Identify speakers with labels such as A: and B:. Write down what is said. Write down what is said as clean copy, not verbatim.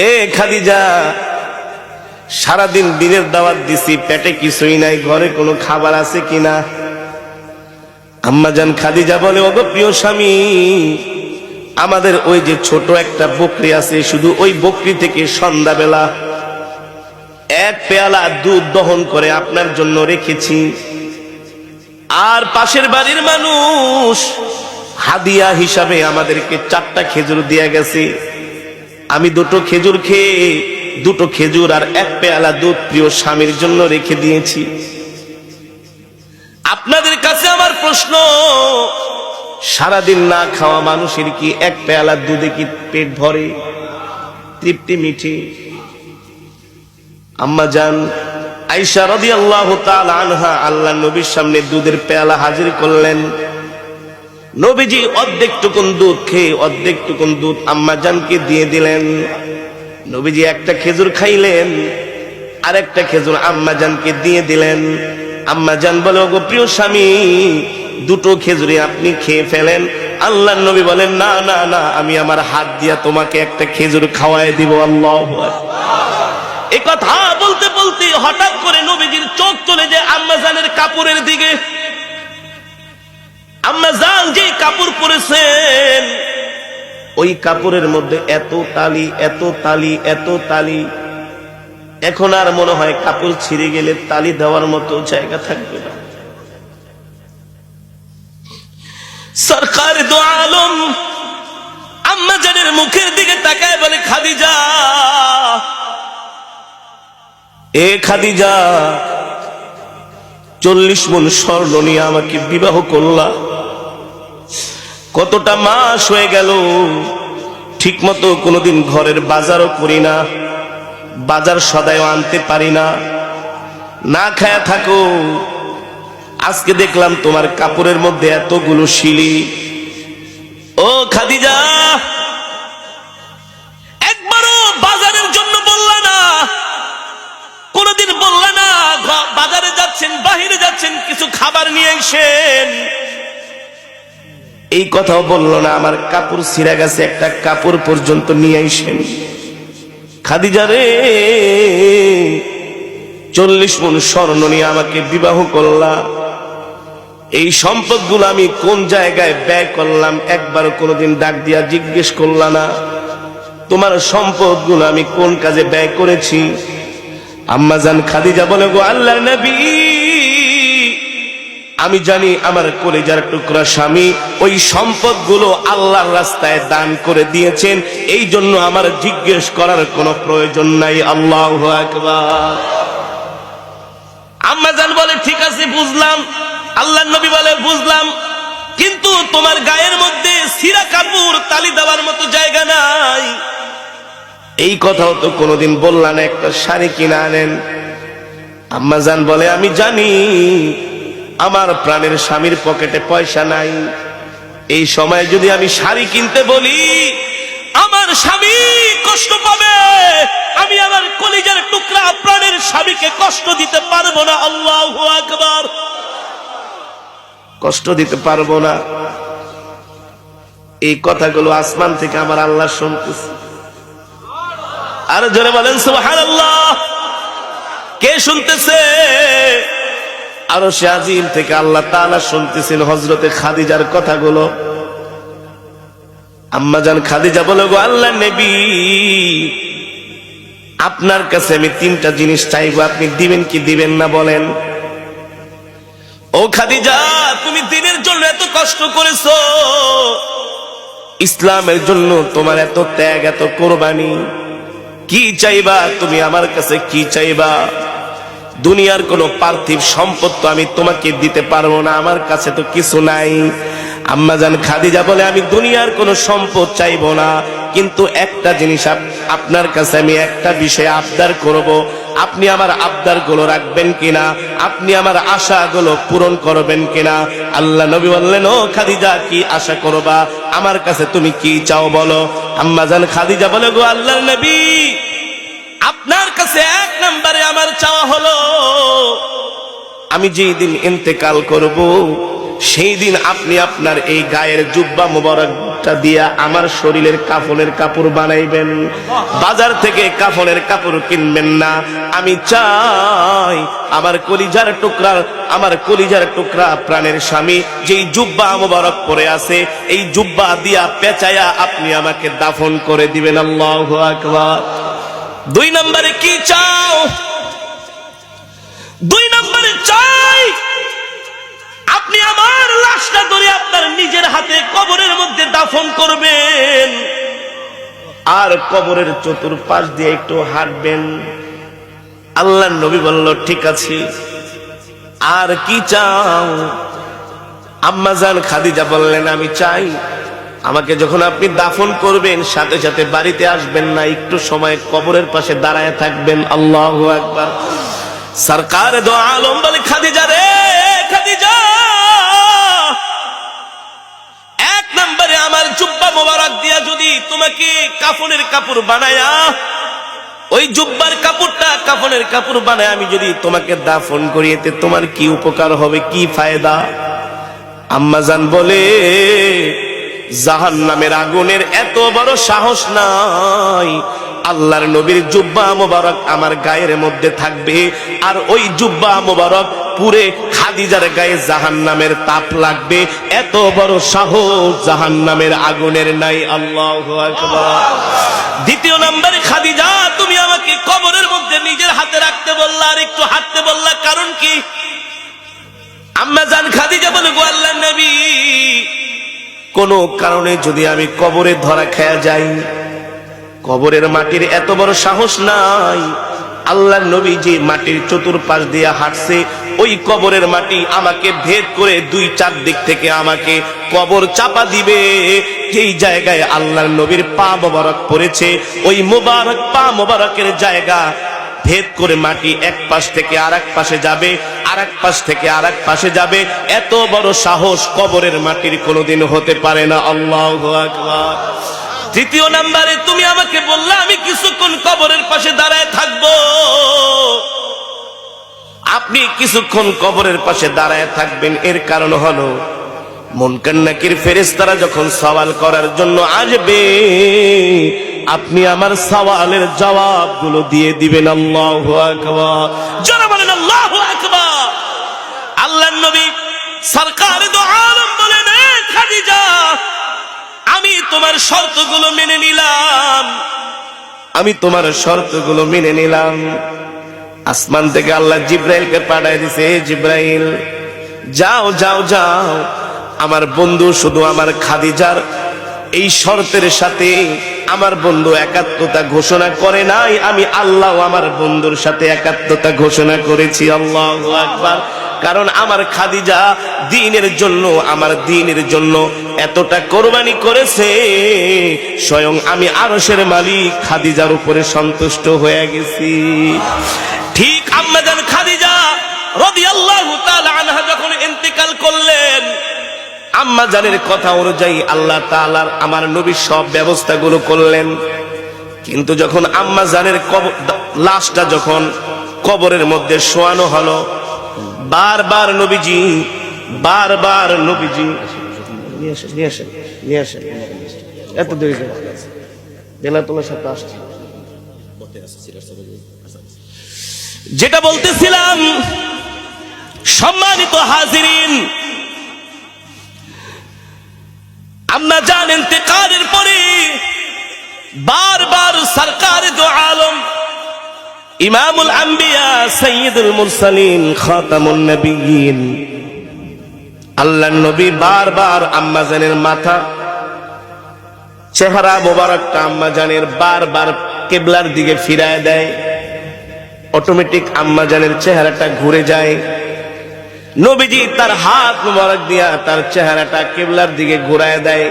A: এ খাদিজা, সারাদিন দিনের দাওয়াত দিছি, পেটে কিছুই নাই, ঘরে কোনো খাবার আছে কিনা? আম্মাজান খাদিজা বলে, ওগো প্রিয় স্বামী, আমাদের ওই যে ছোট একটা বকরি আছে, শুধু ওই বকরি থেকে সন্ধ্যাবেলা এক পেয়ালা দুধ দহন করে আপনার জন্য রেখেছি। আর পাশের বাড়ির মানুষ হাদিয়া হিসাবে আমাদেরকে 4টা খেজুর দিয়ে গেছে। আমি 2টো খেজুর খেয়ে 2টো খেজুর আর এক পেয়ালা দুধ প্রিয় স্বামীর জন্য রেখে দিয়েছি। আপনাদের কাছে আমার প্রশ্ন, সারাদিন না খাওয়া মানুষের কি এক পেয়ালা দুধে কি পেট ভরে, তৃপ্তি মিঠে? আম্মাজান আয়েশা রাদিয়াল্লাহু তাআলা আনহা আল্লাহর নবীর সামনে দুধের পেয়ালা হাজির করলেন। নবীজি অর্ধেকটুকুন দুধ খেয়ে অর্ধেকটুকুন দুধ আম্মাজানকে দিয়ে দিলেন। নবীজি একটা খেজুর খাইলেন, আর একটা খেজুর আম্মাজানকে দিয়ে দিলেন। আম্মাজান বলে, ওগো প্রিয় স্বামী, 2টো খেজুরি আপনি খেয়ে ফেলেন। আল্লাহর নবী বলেন, না না না, আমি আমার হাত দিয়া তোমাকে একটা খেজুর খাওয়ায় দিব। আল্লাহু আকবার। এই কথা বলতে বলতে হঠাৎ করে নবীজির চোখ চলে যায় আম্মাজানের কাপড়ের দিকে। আম্মাজান যে কাপড় পরেছেন, ওই কাপড়ের মধ্যে এত তালি, এত তালি, এত তালি, এখন আর মনে হয় কাপড় ছিঁড়ে গেলে তালি দেওয়ার মতো জায়গা থাকবে না। সরকার দো আলম আম্মাজানের মুখের দিকে তাকায় বলে, খাদিজা, এ খাদিজা, 40 মণ স্বর্ণ নিয়ে আমাকে বিবাহ করলা, কতটা মাস হয়ে গেল, ঠিক মতো কোনোদিন ঘরের বাজারও করি না, বাজার সদাইও আনতে পারি না, না খায়া থাকো। আজকে দেখলাম তোমার কাপড়ের মধ্যে এতগুলো শিলি। ও খাদিজা, একবারও বাজারের জন্য বললা না, কোনদিন বললা না বাজারে যাচ্ছেন, বাহিরে যাচ্ছেন, কিছু খাবার নিয়ে আসেন, এই কথাও বললো না। আমার কাপড় ছিঁড়ে গেছে, একটা কাপড় পর্যন্ত নিয়ে আসেন। খাদিজা রে, 40 মণ স্বর্ণ নিয়ে আমাকে বিবাহ করলা, এই সম্পদগুলো আমি কোন জায়গায় ব্যয় করলাম একবারও কোনোদিন ডাক দিয়া জিজ্ঞেস করলা না। তোমার সম্পদগুলো আমি কোন কাজে ব্যয় করেছি? আম্মাজান খাদিজা বলে, গো আল্লাহর নবী, আমি জানি আমার কলিজার টুকরা স্বামী ওই সম্পদগুলো আল্লাহর রাস্তায় দান করে দিয়েছেন, এই জন্য আমার জিজ্ঞেস করার কোনো প্রয়োজন নাই। আল্লাহু আকবার। আম্মাজান বলে, ঠিক আছে বুঝলাম। আল্লাহর নবী বলে, বুঝলাম, কিন্তু তোমার গায়ের মধ্যে ছিঁড়া কাপড় তালি দেওয়ার মতো জায়গা নাই, এই কথাও তো কোনোদিন বললা না, একটা শাড়ি কিনে আনেন। আম্মাজান বলে, আমি জানি আমার প্রাণের স্বামীর পকেটে পয়সা নাই, এই সময় যদি আমি শাড়ি কিনতে বলি আমার স্বামী কষ্ট পাবে, আমি আমার কলিজার টুকরা প্রাণের স্বামীকে কষ্ট দিতে পারবো না। আল্লাহু আকবার। কষ্ট দিতে পারবো না, এই কথাগুলো আসমান থেকে আমার আল্লাহ শুনতেছে। আর জোরে বলেন সুবহানাল্লাহ। কে শুনতেছে? আরশে আজিম থেকে আল্লাহ তাআলা শুনতেছেন হযরতে খাদিজার কথাগুলো। আম্মাজান খাদিজা বলে, গো আল্লাহর নবী, আপনার কাছে আমি 3টা জিনিস চাইবো, আপনি দিবেন কি দিবেন না বলেন। ও খাদিজা, তুমি দ্বীনের জন্য এত কষ্ট করেছো, ইসলামের জন্য তোমার এত ত্যাগ, এত কোরবানি, কি চাইবা তুমি? আমার কাছে কি চাইবা? দুনিয়ার কোন পার্থিব সম্পদ তো আমি তোমাকে দিতে পারবো না, আমার কাছে তো কিছু নাই। আম্মাজান খাদিজা বলে, আমি দুনিয়ার কোন সম্পদ চাইবো না, কিন্তু একটা জিনিস আপনার কাছে আমি একটা বিষয় আবদার করব, আপনি আমার আবদারগুলো রাখবেন কিনা, আপনি আমার আশাগুলো পূরণ করবেন কিনা। আল্লাহ নবী বললেন, ও খাদিজা, কি আশা করবা? আমার কাছে তুমি কি চাও বলো। আম্মাজান খাদিজা বলে, গো আল্লাহর নবী, আপনার কাছে 1 নম্বরে আমার চাওয়া হলো, আমি যেই দিন ইন্তেকাল করব সেই দিন আপনি আপনার এই গায়ের জুব্বা মুবারক গোশটা দিয়া আমার শরীরের কাফনের কাপড় বানাইবেন। বাজার থেকে কাফনের কাপড় কিনবেন না। আমি চাই আমার কলিজার টুকরা প্রাণের স্বামী যেই জুব্বা মোবারক পরে আছে, এই জুব্বা দিয়া পেঁচায়া আপনি আমাকে দাফন করে দিবেন। আল্লাহু আকবার। 2 নম্বরে কি চাও? 2 নম্বরে চাই আপনি আমার লাশটা ধরে আপনার নিজের হাতে কবরের মধ্যে দাফন করবেন, আর কবরের চতুর্পাশ দিয়ে একটু হাঁটবেন। আল্লাহর নবী বলল, ঠিক আছে, আর কি চাও? আম্মা জান খাদিজা বললেন, আমি চাই আমাকে যখন আপনি দাফন করবেন সাথে সাথে বাড়িতে আসবেন না, একটু সময় কবরের পাশে দাঁড়ায় থাকবেন। আল্লাহু আকবার। সরকার দো আলম বলে, খাদিজা রে খাদিজা, 1 নম্বরে আমার জুব্বা মোবারক দিয়া যদি তোমাকে কাফনের কাপড় বানায়া, ওই জুব্বার কাপড়টা কাফনের কাপড় বানায় আমি যদি তোমাকে দাফন করিয়েতে তোমার কি উপকার হবে, কি ফায়দা? আম্মা জান বলে, জাহান্নামের আগুনের এত বড় সাহস নাই। আল্লাহর নবীর জুব্বা মোবারক আমার গায়ের মধ্যে থাকবে, আর ওই জুব্বা মোবারক পুরে খাদিজার গায়ে জাহান্নামের তাপ লাগবে, এত বড় সাহস জাহান্নামের আগুনের নাই। আল্লাহু আকবার। 2 নম্বরে, খাদিজা তুমি আমাকে কবরের মধ্যে নিজের হাতে রাখতে বললা আর একটু হাঁটতে বললা, কারণ কি? আম্মা জান খাদিজা বলে, গো আল্লাহর নবী, কোন কারণে যদি আমি কবরে ধরা খেয়ে যাই, কবরের মাটির এত বড় সাহস নাই। আল্লাহর নবী যে মাটির চতুর্পাশ দিয়ে হাঁটছে, ওই কবরের মাটি আমাকে ভেদ করে 2-4 দিক থেকে আমাকে কবর চাপা দিবে। যেই জায়গায় আল্লাহর নবীর পা মোবারক পড়েছে, ওই মোবারক পা মোবারকের জায়গা ভেদ করে মাটি এক পাশ থেকে আরেক পাশে যাবে, আরেক পাশ থেকে আরেক পাশে যাবে। এত বড় সাহস কবরের মাটির কোনোদিন হতে পারে না। আল্লাহু আকবার। 3 নম্বরে, তুমি আমাকে বললা আমি কিছুক্ষণ কবরের পাশে দাঁড়ায় থাকবো। আপনি কিছুক্ষণ কবরের পাশে দাঁড়ায় থাকবেন, এর কারণ হলো মুনকার নাকির ফেরেশতারা যখন সওয়াল করার জন্য আসবে, আপনি আমার সওয়ালের জবাবগুলো দিয়ে দিবেন। আল্লাহু আকবার। যারা বলেন আল্লাহু আকবার। আল্লাহর নবী সরকার দো আলম বলেন, খাদিজা আমি তোমার শর্তগুলো মেনে নিলাম, আমি তোমার শর্তগুলো মেনে নিলাম। আসমান থেকে আল্লাহ জিব্রাইলকে পাঠায় দিছে, জিব্রাইল যাও যাও যাও, আমার বন্ধু শুধু আমার খাদিজার এই শর্তের সাথে আমার বন্ধু একাত্মতা ঘোষণা করে নাই, আমি আল্লাহ আমার বন্ধুর সাথে একাত্মতা ঘোষণা করেছি। আল্লাহু আকবার। কারণ আমার খাদিজা দ্বীনের জন্য, আমার দ্বীনের জন্য এতটা কোরবানি করেছে, স্বয়ং আমি আরশের মালিক খাদিজার উপরে সন্তুষ্ট হয়ে গেছি। ঠিক আম্মা জান খাদিজা রাদিয়াল্লাহু তাআলা আনহা যখন ইন্তেকাল করলেন, আম্মা জানের কথা অনুযায়ী আল্লাহ তাআলার আমার নবী সব ব্যবস্থাগুলো করলেন। কিন্তু যখন আম্মা জানের লাশটা যখন কবরের মধ্যে শোয়ানো হলো, বারবার নবীজি নিয়ে আসেন এত দেরি বেলাতুল্লাহ সাথে আসছে। যেটা বলতেছিলাম, সম্মানিত হাজিরিন, আম্মা জান ইন্তেকালের পরে বারবার সরকার দো আলম, ইমামুল আম্বিয়া, সাইয়্যিদুল মুরসালিন, খাতামুন নবিয়্যিন, আল্লাহর নবী বারবার আম্মা জানের মাথা, চেহারা মোবারকটা আম্মা জানের বারবার কিবলার দিকে ফিরায় দেয়। অটোমেটিক আম্মা জানের চেহারাটা ঘুরে যায়। নবীজি তার হাত মোবারক দিয়া তার চেহারাটা কিবলার দিকে ঘুরায় দেয়।